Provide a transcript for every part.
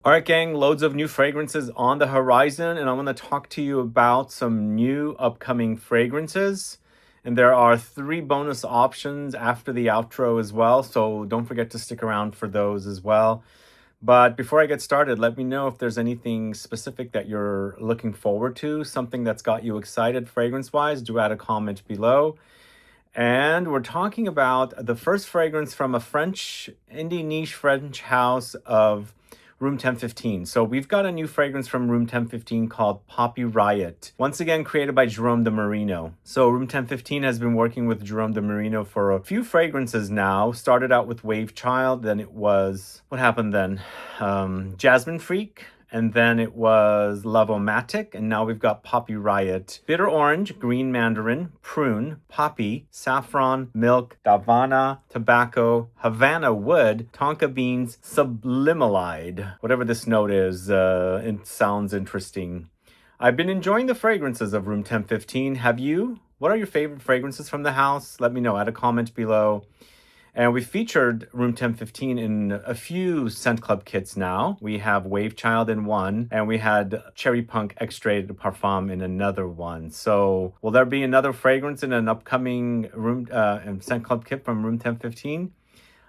All right, gang, loads of new fragrances on the horizon, and I want to talk to you about some new upcoming fragrances. And there are 3 bonus options after the outro as well, so don't forget to stick around for those as well. But before I get started, let me know if there's anything specific that you're looking forward to, something that's got you excited fragrance-wise. Do add a comment below. And we're talking about the first fragrance from a French, indie niche French house of Room 1015. So we've got a new fragrance from Room 1015 called Poppy Riot. Once again, created by Jerome de Marino. So Room 1015 has been working with Jerome de Marino for a few fragrances now. Started out with Wave Child, then it was, what happened then? Jasmine Freak. And then it was Lavomatic, and now we've got Poppy Riot. Bitter Orange, Green Mandarin, Prune, Poppy, Saffron, Milk, Davana, Tobacco, Havana Wood, Tonka Beans, Sublimalide. Whatever this note is, it sounds interesting. I've been enjoying the fragrances of Room 1015. Have you? What are your favorite fragrances from the house? Let me know. Add a comment below. And we featured Room 1015 in a few Scent Club kits now. We have Wave Child in one, and we had Cherry Punk Extrait de Parfum in another one. So will there be another fragrance in an upcoming Scent Club kit from Room 1015?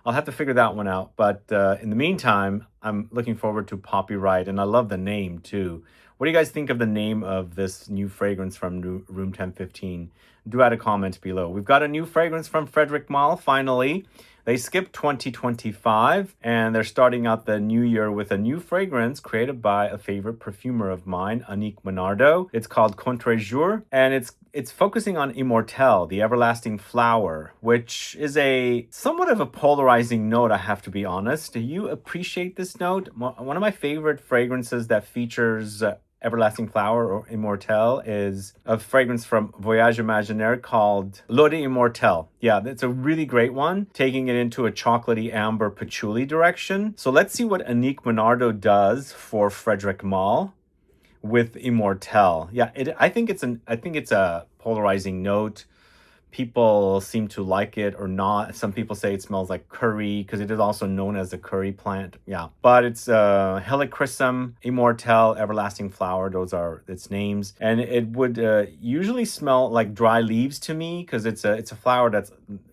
I'll have to figure that one out. But in the meantime, I'm looking forward to Poppy Riot, and I love the name too. What do you guys think of the name of this new fragrance from Room 1015? Do add a comment below. We've got a new fragrance from Frederic Malle, finally. They skipped 2025, and they're starting out the new year with a new fragrance created by a favorite perfumer of mine, Annick Menardo. It's called CONTRE JOUR, and it's focusing on Immortelle, the everlasting flower, which is a somewhat of a polarizing note, I have to be honest. Do you appreciate this note? One of my favorite fragrances that features everlasting flower or Immortelle is a fragrance from Voyage Imaginaire called L'Eau d'Immortelle. Yeah, it's a really great one, taking it into a chocolatey amber patchouli direction. So let's see what Annick Menardo does for Frederic Malle with Immortelle. Yeah, I think it's a polarizing note. People seem to like it or not. Some people say it smells like curry because it is also known as the curry plant. Yeah, but it's Helichrysum, Immortelle, Everlasting Flower. Those are its names, and it would usually smell like dry leaves to me because it's a flower that's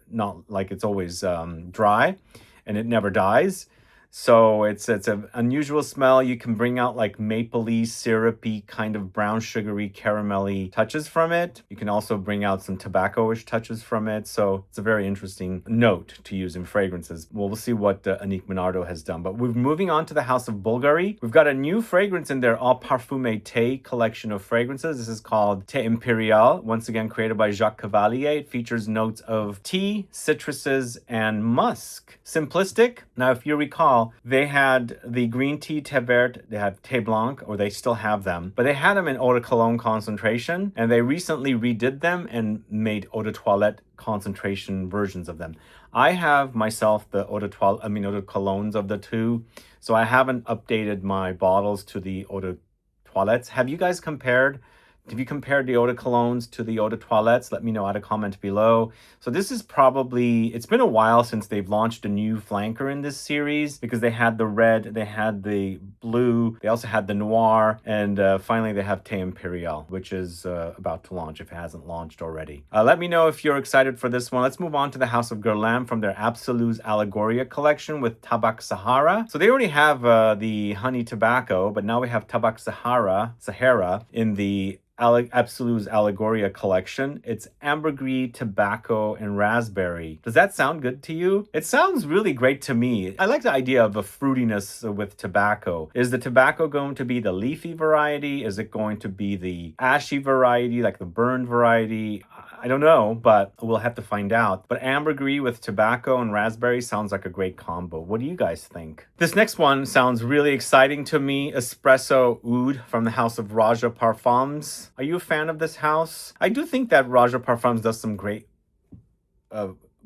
not like it's always dry, and it never dies. So it's an unusual smell. You can bring out like mapley, syrupy, kind of brown sugary, caramelly touches from it. You can also bring out some tobacco-ish touches from it. So it's a very interesting note to use in fragrances. Well, we'll see what Annick Menardo has done. But we're moving on to the House of BVLGARI. We've got a new fragrance in their Parfumee Thé collection of fragrances. This is called Thé Impérial, once again created by Jacques Cavallier. It features notes of tea, citruses, and musk. Simplistic. Now, if you recall, they had the green tea thé vert, they had thé blanc, or they still have them, but they had them in eau de cologne concentration, and they recently redid them and made eau de toilette concentration versions of them. I have myself the eau de colognes of the two, so I haven't updated my bottles to the eau de toilettes. Have you guys compared? Have you compared the eau de colognes to the eau de toilettes? Let me know. Add a comment below. So this is probably, it's been a while since they've launched a new flanker in this series because they had the red, they had the blue, they also had the noir, and finally they have Thé Impérial, which is about to launch if it hasn't launched already. Let me know if you're excited for this one. Let's move on to the House of Guerlain from their ABSOLUS ALLEGORIA collection with TABAC SAHARA. So they already have the honey tobacco, but now we have TABAC SAHARA in the ABSOLUS ALLEGORIA collection. It's ambergris, tobacco, and raspberry. Does that sound good to you? It sounds really great to me. I like the idea of a fruitiness with tobacco. Is the tobacco going to be the leafy variety? Is it going to be the ashy variety, like the burned variety? I don't know, but we'll have to find out. But ambergris with tobacco and raspberry sounds like a great combo. What do you guys think? This next one sounds really exciting to me. Espresso Oud from the house of Roja Parfums. Are you a fan of this house? I do think that Roja Parfums does some great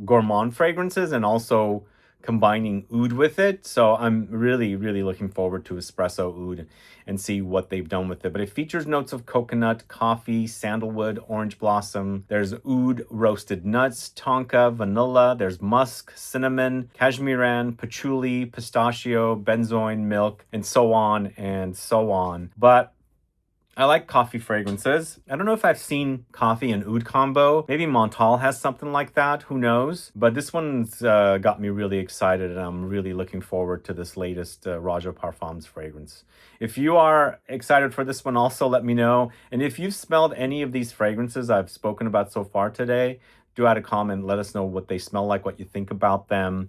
gourmand fragrances and also combining oud with it. So I'm really, really looking forward to espresso oud and see what they've done with it. But it features notes of coconut, coffee, sandalwood, orange blossom. There's oud, roasted nuts, tonka, vanilla. There's musk, cinnamon, cashmeran, patchouli, pistachio, benzoin, milk, and so on and so on. But I like coffee fragrances. I don't know if I've seen coffee and oud combo. Maybe Montal has something like that. Who knows? But this one's got me really excited, and I'm really looking forward to this latest Roja Parfums fragrance. If you are excited for this one, also let me know. And if you've smelled any of these fragrances I've spoken about so far today, do add a comment. Let us know what they smell like, what you think about them.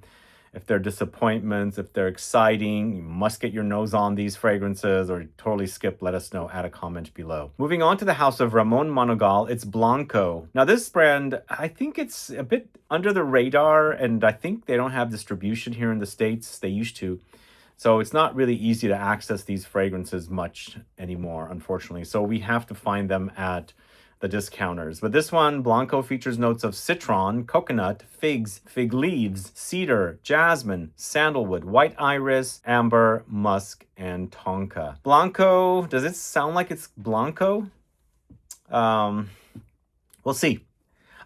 If they're disappointments, if they're exciting, you must get your nose on these fragrances, or totally skip, let us know, add a comment below. Moving on to the house of Ramon Monegal, it's Blanco. Now this brand, I think it's a bit under the radar, and I think they don't have distribution here in the States. They used to. So it's not really easy to access these fragrances much anymore, unfortunately. So we have to find them at the discounters. But this one, Blanco, features notes of citron, coconut, figs, fig leaves, cedar, jasmine, sandalwood, white iris, amber, musk, and tonka. Blanco, does it sound like it's Blanco? We'll see.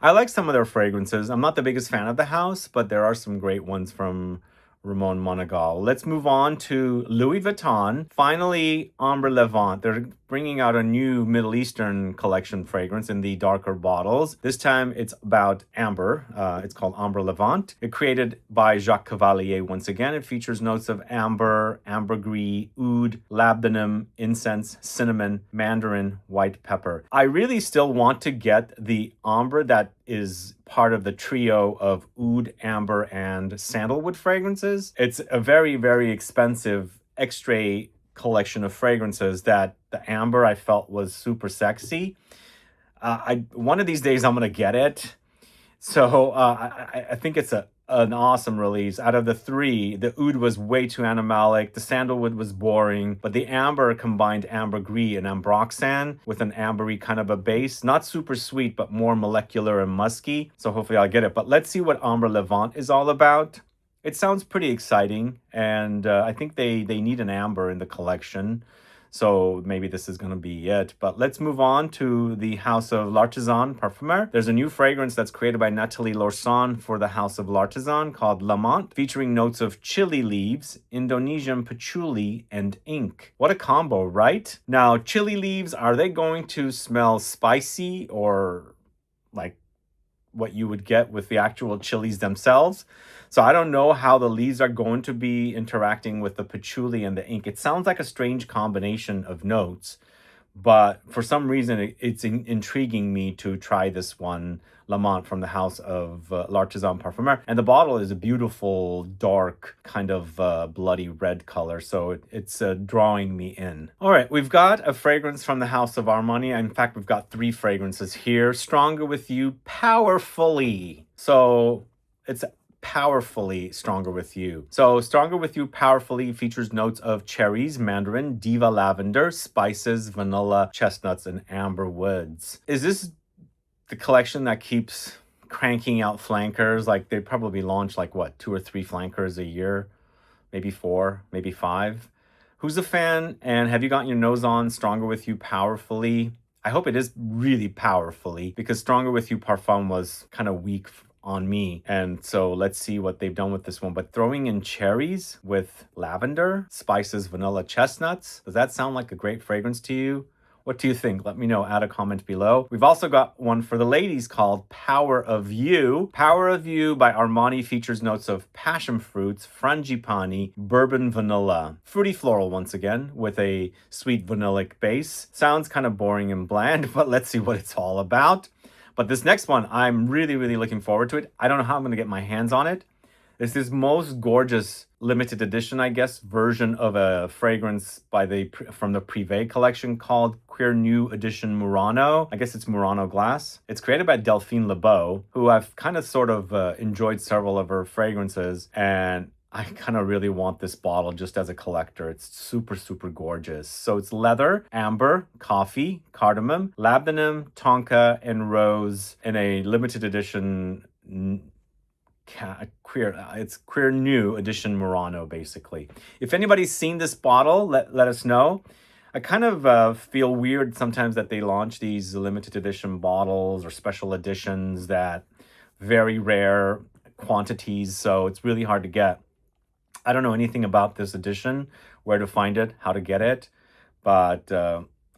I like some of their fragrances. I'm not the biggest fan of the house, but there are some great ones from Ramon Monegal. Let's move on to Louis Vuitton. Finally, Ambre Levant. They're bringing out a new Middle Eastern collection fragrance in the darker bottles. This time it's about amber. It's called Ambre Levant. It's created by Jacques Cavallier once again. It features notes of amber, ambergris, oud, labdanum, incense, cinnamon, mandarin, white pepper. I really still want to get the ambre that is part of the trio of oud, amber, and sandalwood fragrances. It's a very, very expensive extra collection of fragrances that the amber I felt was super sexy. One of these days I'm gonna get it. So I think it's an awesome release. Out of the three, the oud was way too animalic, the sandalwood was boring, but the amber combined ambergris and ambroxan with an ambery kind of a base. Not super sweet, but more molecular and musky. So hopefully I'll get it. But let's see what Ambre Levant is all about. It sounds pretty exciting, and I think they need an amber in the collection. So maybe this is going to be it. But let's move on to the house of L'Artisan Parfumeur. There's a new fragrance that's created by Nathalie Lorson for the house of L'Artisan called Lamont, featuring notes of chili leaves, Indonesian patchouli, and ink. What a combo, right? Now, chili leaves, are they going to smell spicy or like what you would get with the actual chilies themselves? So I don't know how the leaves are going to be interacting with the patchouli and the ink. It sounds like a strange combination of notes, but for some reason it's intriguing me to try this one, Lamont, from the house of L'Artisan Parfumeur. And the bottle is a beautiful, dark, kind of bloody red color, so it's drawing me in. All right, we've got a fragrance from the house of Armani. In fact, we've got three fragrances here. Stronger With You, Powerfully. So it's Powerfully Stronger With You. So Stronger With You Powerfully features notes of cherries, mandarin, diva lavender, spices, vanilla, chestnuts, and amber woods. Is this the collection that keeps cranking out flankers? Like they probably launch like what, 2 or 3 flankers a year, maybe 4, maybe 5. Who's a fan, and have you gotten your nose on Stronger With You Powerfully? I hope it is really powerfully, because Stronger With You Parfum was kind of weak on me, and so let's see what they've done with this one. But throwing in cherries with lavender, spices, vanilla, chestnuts, does that sound like a great fragrance to you? What do you think? Let me know. Add a comment below. We've also got one for the ladies called Power of You. Power of You by Armani features notes of passion fruits, frangipani, bourbon vanilla. Fruity floral once again with a sweet vanillic base. Sounds kind of boring and bland, but let's see what it's all about. But this next one, I'm really, really looking forward to it. I don't know how I'm going to get my hands on it. It's this most gorgeous limited edition, I guess, version of a fragrance from the Privé collection called Queer New Edition Murano. I guess it's Murano glass. It's created by Delphine Lebeau, who I've kind of sort of enjoyed several of her fragrances, and I kind of really want this bottle just as a collector. It's super, super gorgeous. So it's leather, amber, coffee, cardamom, labdanum, tonka, and rose in a limited edition it's queer new edition Murano, basically. If anybody's seen this bottle, let us know. I kind of feel weird sometimes that they launch these limited edition bottles or special editions that very rare quantities, so it's really hard to get. I don't know anything about this edition, where to find it, how to get it, but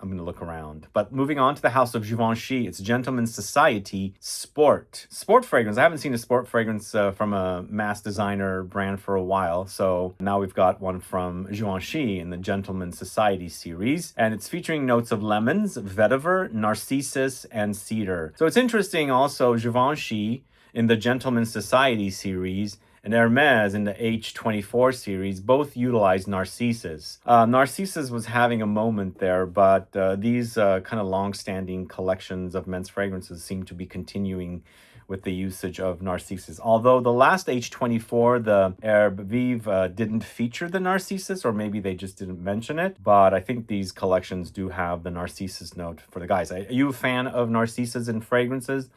I'm going to look around. But moving on to the house of Givenchy, it's Gentleman's Society Sport. Sport fragrance. I haven't seen a sport fragrance from a mass designer brand for a while. So now we've got one from Givenchy in the Gentleman's Society series. And it's featuring notes of lemons, vetiver, narcissus, and cedar. So it's interesting also, Givenchy in the Gentleman's Society series and Hermes in the H24 series both utilize Narcissus. Narcissus was having a moment there, but these kind of long-standing collections of men's fragrances seem to be continuing with the usage of Narcissus. Although the last H24, the Herbe Vive, didn't feature the Narcissus, or maybe they just didn't mention it, but I think these collections do have the Narcissus note for the guys. Are you a fan of Narcissus in fragrances?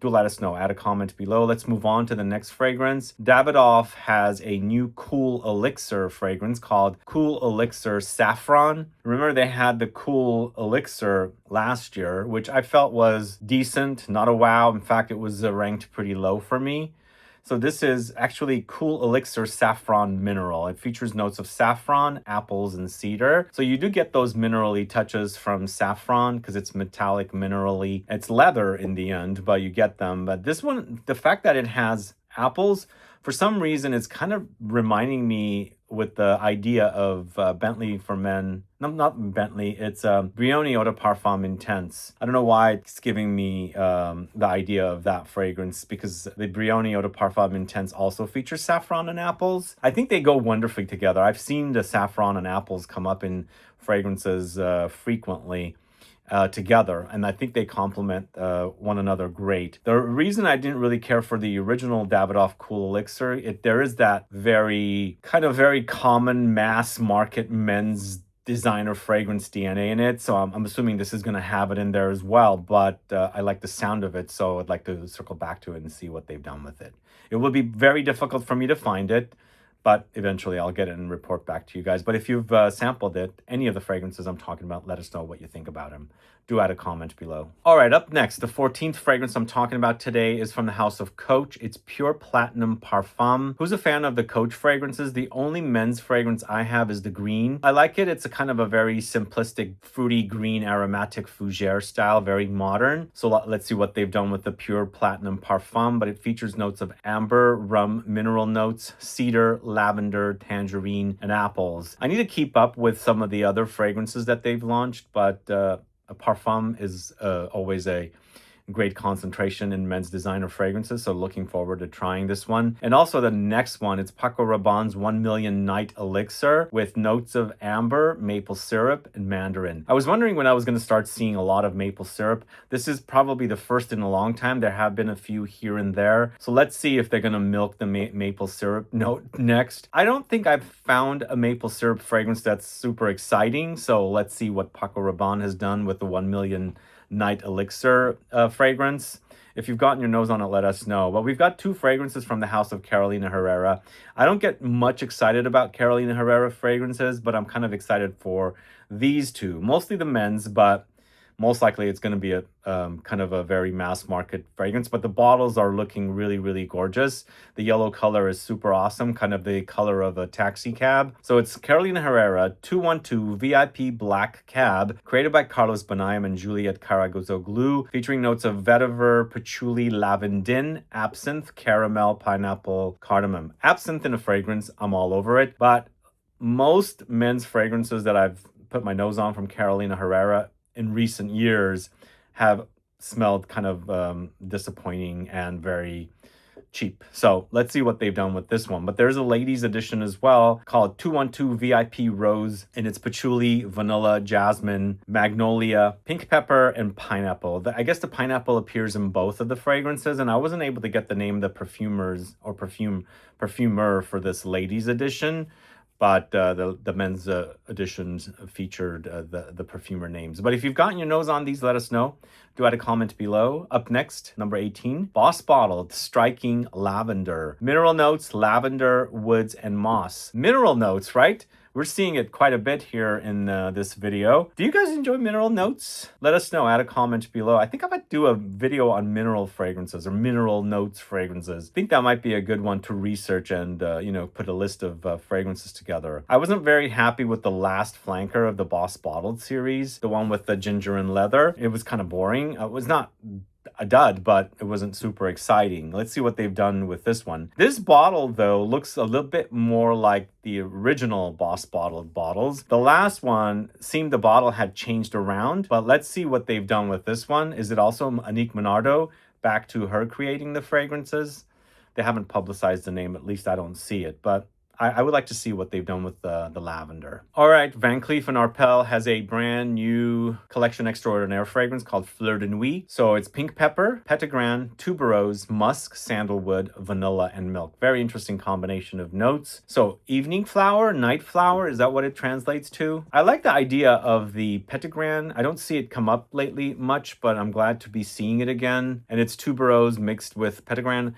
Do let us know. Add a comment below. Let's move on to the next fragrance. Davidoff has a new Cool Elixir fragrance called Cool Elixir Saffron. Remember, they had the Cool Elixir last year, which I felt was decent, not a wow. In fact, it was ranked pretty low for me. So this is actually Cool Elixir Saffron Mineral. It features notes of saffron, apples, and cedar. So you do get those minerally touches from saffron because it's metallic minerally. It's leather in the end, but you get them. But this one, the fact that it has apples, for some reason, it's kind of reminding me with the idea of Bentley for Men. No, not Bentley. It's Brioni Eau de Parfum Intense. I don't know why it's giving me the idea of that fragrance, because the Brioni Eau de Parfum Intense also features saffron and apples. I think they go wonderfully together. I've seen the saffron and apples come up in fragrances frequently together, and I think they complement one another great. The reason I didn't really care for the original Davidoff Cool Elixir, there is that very common mass market men's designer fragrance DNA in it, so I'm assuming this is going to have it in there as well, but I like the sound of it, so I'd like to circle back to it and see what they've done with it. It will be very difficult for me to find it, but eventually I'll get it and report back to you guys. But if you've sampled it, any of the fragrances I'm talking about, let us know what you think about them. Do add a comment below. All right, up next, the 14th fragrance I'm talking about today is from the house of Coach. It's Pure Platinum Parfum. Who's a fan of the Coach fragrances? The only men's fragrance I have is the green. I like it. It's a kind of a very simplistic, fruity green aromatic fougere style, very modern. So let's see what they've done with the Pure Platinum Parfum, but it features notes of amber, rum, mineral notes, cedar, lavender, tangerine, and apples. I need to keep up with some of the other fragrances that they've launched, but a Parfum is always a great concentration in men's designer fragrances, so looking forward to trying this one. And also the next one, it's Paco Rabanne's 1 Million Night Elixir with notes of amber, maple syrup, and mandarin. I was wondering when I was going to start seeing a lot of maple syrup. This is probably the first in a long time. There have been a few here and there, so let's see if they're going to milk the maple syrup note next. I don't think I've found a maple syrup fragrance that's super exciting, so let's see what Paco Rabanne has done with the 1 Million Night Elixir fragrance. If you've gotten your nose on it, let us know. But we've got two fragrances from the house of Carolina Herrera. I don't get much excited about Carolina Herrera fragrances, but I'm kind of excited for these two. Mostly the men's, but most likely it's going to be a kind of a very mass market fragrance, but the bottles are looking really, really gorgeous. The yellow color is super awesome, kind of the color of a taxi cab. So it's Carolina Herrera 212 VIP Black Cab, created by Carlos Bonayam and Juliet Karagozoglu, featuring notes of vetiver, patchouli, lavandin, absinthe, caramel, pineapple, cardamom. Absinthe in a fragrance, I'm all over it, but most men's fragrances that I've put my nose on from Carolina Herrera in recent years have smelled kind of disappointing and very cheap. So let's see what they've done with this one. But there's a ladies edition as well called 212 VIP Rose, and it's patchouli, vanilla, jasmine, magnolia, pink pepper, and pineapple. I guess the pineapple appears in both of the fragrances, and I wasn't able to get the name of the perfumers or perfumer for this ladies edition. but the men's editions featured the perfumer names. But if you've gotten your nose on these, let us know. Do add a comment below. Up next, number 18, Boss Bottled Striking Lavender. Mineral notes, lavender, woods, and moss. Mineral notes, right? We're seeing it quite a bit here in this video. Do you guys enjoy mineral notes? Let us know. Add a comment below. I think I might do a video on mineral fragrances or mineral notes fragrances. I think that might be a good one to research and, you know, put a list of fragrances together. I wasn't very happy with the last flanker of the Boss Bottled series, the one with the ginger and leather. It was kind of boring. It was not a dud, but it wasn't super exciting. Let's see what they've done with this one. This bottle, though, looks a little bit more like the original Boss Bottled bottles. The last one seemed the bottle had changed around, but let's see what they've done with this one. Is it also Annick Menardo, back to her creating the fragrances? They haven't publicized the name, at least I don't see it, but I would like to see what they've done with the lavender. All right, Van Cleef & Arpels has a brand new collection extraordinaire fragrance called Fleur de Nuit. So it's pink pepper, petitgrain, tuberose, musk, sandalwood, vanilla, and milk. Very interesting combination of notes. So evening flower, night flower, is that what it translates to? I like the idea of the petitgrain. I don't see it come up lately much, but I'm glad to be seeing it again. And it's tuberose mixed with petitgrain.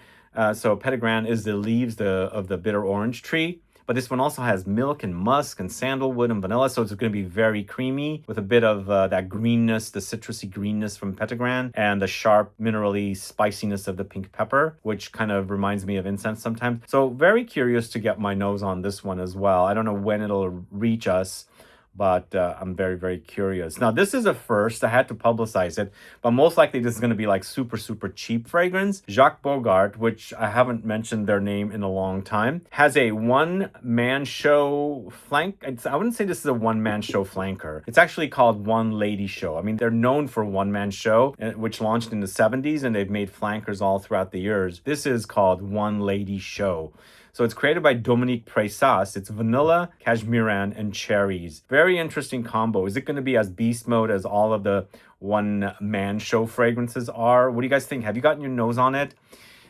So petitgrain is the leaves of the bitter orange tree, but this one also has milk and musk and sandalwood and vanilla, so it's going to be very creamy with a bit of that greenness, the citrusy greenness from petitgrain, and the sharp minerally spiciness of the pink pepper, which kind of reminds me of incense sometimes. So very curious to get my nose on this one as well. I don't know when it'll reach us, but I'm very, very curious. Now, this is a first. I had to publicize it, but most likely this is going to be like super, super cheap fragrance. Jacques Bogart, which I haven't mentioned their name in a long time, has a one-man show flank. I wouldn't say this is a one-man show flanker. It's actually called One Lady Show. I mean, they're known for one-man show, which launched in the 70s, and they've made flankers all throughout the years. This is called One Lady Show. So it's created by Dominique Pressas. It's vanilla, cashmeran, and cherries. Very interesting combo. Is it going to be as beast mode as all of the one-man show fragrances are? What do you guys think? Have you gotten your nose on it?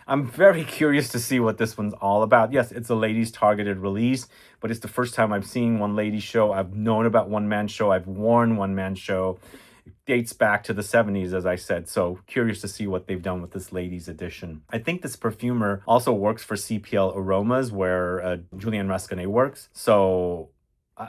I'm very curious to see what this one's all about. Yes, it's a ladies targeted release, but it's the first time I've seen One Lady Show. I've known about one-man show. I've worn one-man show. It dates back to the 70s, as I said, so curious to see what they've done with this ladies edition. I think this perfumer also works for CPL Aromas, where Julien Rascanet works. So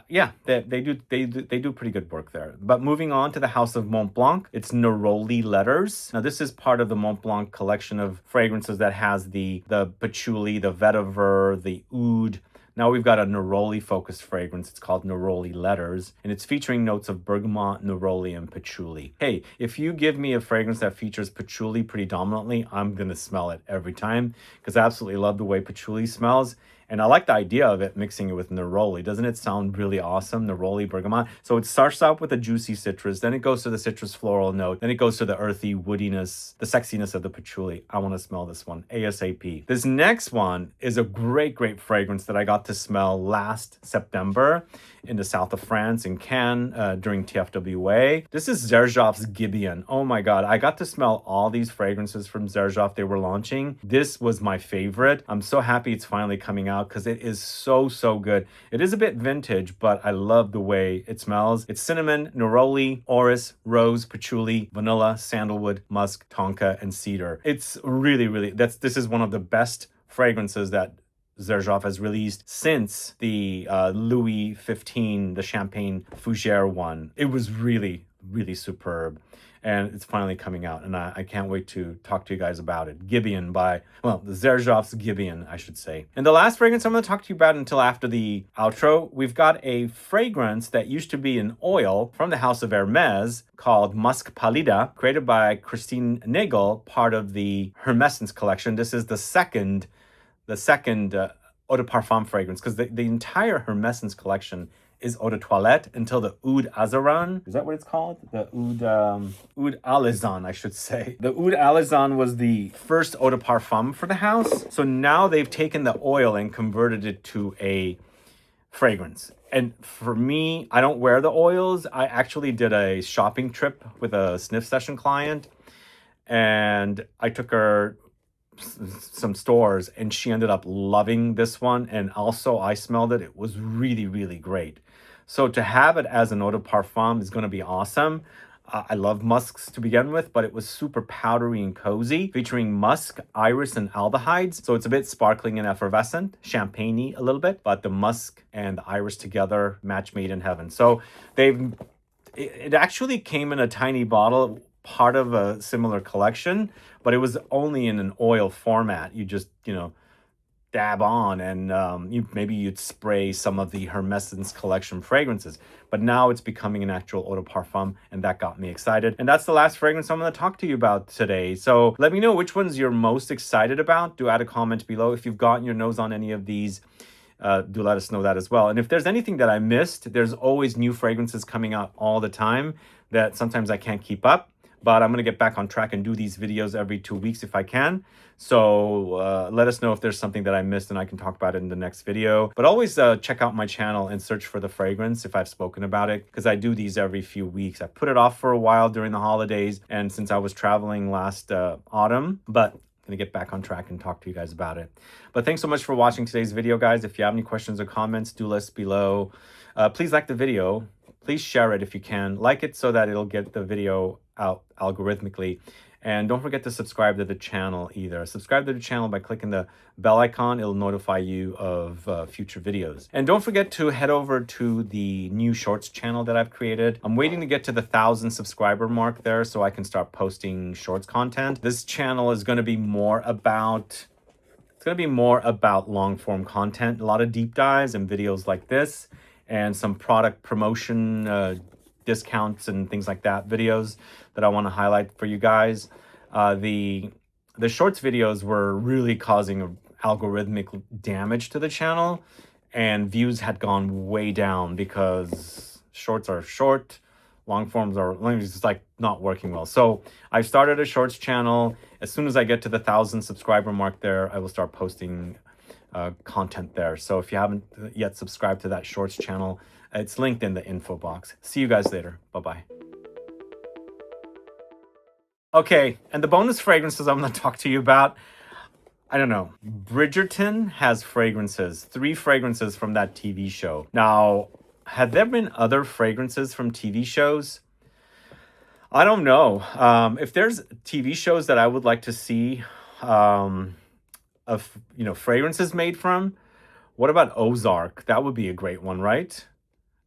yeah, they do pretty good work there. But moving on to the House of Mont Blanc, it's Neroli Letters. Now this is part of the Mont Blanc collection of fragrances that has the patchouli, the vetiver, the oud. Now we've got a Neroli-focused fragrance. It's called Neroli Letters, and it's featuring notes of bergamot, neroli, and patchouli. Hey, if you give me a fragrance that features patchouli predominantly, I'm going to smell it every time because I absolutely love the way patchouli smells. And I like the idea of it mixing it with neroli. Doesn't it sound really awesome? Neroli, bergamot. So it starts out with a juicy citrus, then it goes to the citrus floral note, then it goes to the earthy woodiness, the sexiness of the patchouli. I want to smell this one ASAP. This next one is a great, great fragrance that I got to smell last September in the south of France in Cannes during TFWA. This is Xerjoff's Gibeon. Oh my God, I got to smell all these fragrances from Xerjoff they were launching. This was my favorite. I'm so happy it's finally coming out because it is so, so good. It is a bit vintage, but I love the way it smells. It's cinnamon, neroli, orris, rose, patchouli, vanilla, sandalwood, musk, tonka, and cedar. It's really, really, this is one of the best fragrances that Xerjoff has released since the Louis XV, the Champagne Fougère one. It was really, really superb. And it's finally coming out, and I can't wait to talk to you guys about it. Gibeon by, well, the Xerjoff's Gibeon, I should say. And the last fragrance I'm going to talk to you about until after the outro, we've got a fragrance that used to be an oil from the house of Hermès called Musc Pallida, created by Christine Nagel, part of the Hermescence collection. This is the second eau de parfum fragrance, because the entire Hermescence collection is eau de toilette until the Oud Azaran. Is that what it's called? The Oud Alezan, I should say. The Oud Alezan was the first eau de parfum for the house. So now they've taken the oil and converted it to a fragrance. And for me, I don't wear the oils. I actually did a shopping trip with a sniff session client, and I took her some stores, and she ended up loving this one. And also I smelled it. It was really, really great. So to have it as an eau de parfum is going to be awesome. I love musks to begin with, but it was super powdery and cozy, featuring musk, iris, and aldehydes. So it's a bit sparkling and effervescent, champagne-y a little bit, but the musk and the iris together, match made in heaven. So it actually came in a tiny bottle, part of a similar collection, but it was only in an oil format. You just, dab on, and maybe you'd spray some of the Hermescence collection fragrances. But now it's becoming an actual eau de parfum, and that got me excited. And that's the last fragrance I'm going to talk to you about today. So let me know which ones you're most excited about. Do add a comment below. If you've gotten your nose on any of these, do let us know that as well. And if there's anything that I missed, there's always new fragrances coming out all the time that sometimes I can't keep up. But I'm going to get back on track and do these videos every 2 weeks if I can. So let us know if there's something that I missed, and I can talk about it in the next video. But always check out my channel and search for the fragrance if I've spoken about it, because I do these every few weeks. I put it off for a while during the holidays and since I was traveling last autumn, but I'm going to get back on track and talk to you guys about it. But thanks so much for watching today's video, guys. If you have any questions or comments, do list below. Please like the video. Please share it if you can. Like it so that it'll get the video out algorithmically. And don't forget to subscribe to the channel either. Subscribe to the channel by clicking the bell icon. It'll notify you of future videos. And don't forget to head over to the new shorts channel that I've created. I'm waiting to get to the 1,000 subscriber mark there so I can start posting shorts content. This channel is going to be more about long form content, a lot of deep dives and videos like this, and some product promotion discounts and things like that videos that I want to highlight for you guys. The shorts videos were really causing algorithmic damage to the channel, and views had gone way down because shorts are short, long forms are just like not working well. So I've started a shorts channel. As soon as I get to the 1,000 subscriber mark there, I will start posting content there. So if you haven't yet subscribed to that shorts channel, it's linked in the info box. See you guys later. Bye-bye. Okay, and the bonus fragrances I'm going to talk to you about, I don't know. Bridgerton has fragrances, 3 fragrances from that TV show. Now, have there been other fragrances from TV shows? I don't know. If there's TV shows that I would like to see fragrances made from, what about Ozark? That would be a great one, right?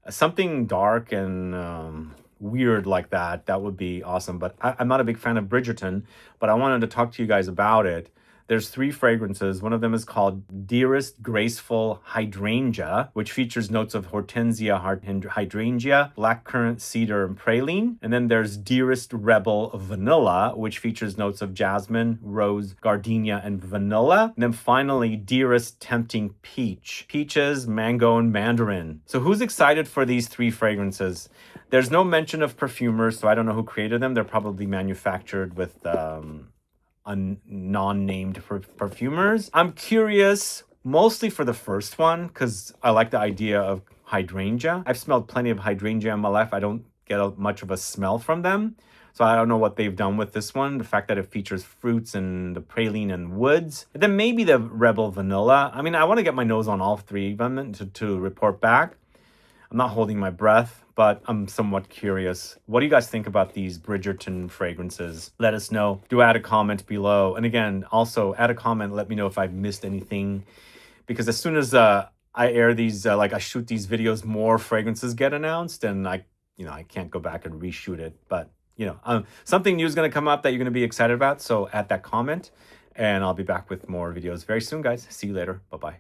Something dark and weird like that. That would be awesome. But I'm not a big fan of Bridgerton, but I wanted to talk to you guys about it. There's 3 fragrances. One of them is called Dearest Graceful Hydrangea, which features notes of hortensia, hydrangea, blackcurrant, cedar, and praline. And then there's Dearest Rebel Vanilla, which features notes of jasmine, rose, gardenia, and vanilla. And then finally, Dearest Tempting Peach, peaches, mango, and mandarin. So who's excited for these 3 fragrances? There's no mention of perfumers, so I don't know who created them. They're probably manufactured with non-named perfumers. I'm curious mostly for the first one because I like the idea of hydrangea. I've smelled plenty of hydrangea in my life. I don't get much of a smell from them, so I don't know what they've done with this one. The fact that it features fruits and the praline and woods, and then maybe the Rebel Vanilla. I mean, I want to get my nose on all 3 of them to report back. I'm not holding my breath, but I'm somewhat curious. What do you guys think about these Bridgerton fragrances? Let us know. Do add a comment below. And again, also add a comment. Let me know if I've missed anything. Because as soon as I air these, I shoot these videos, more fragrances get announced. And I can't go back and reshoot it. But, something new is going to come up that you're going to be excited about. So add that comment. And I'll be back with more videos very soon, guys. See you later. Bye-bye.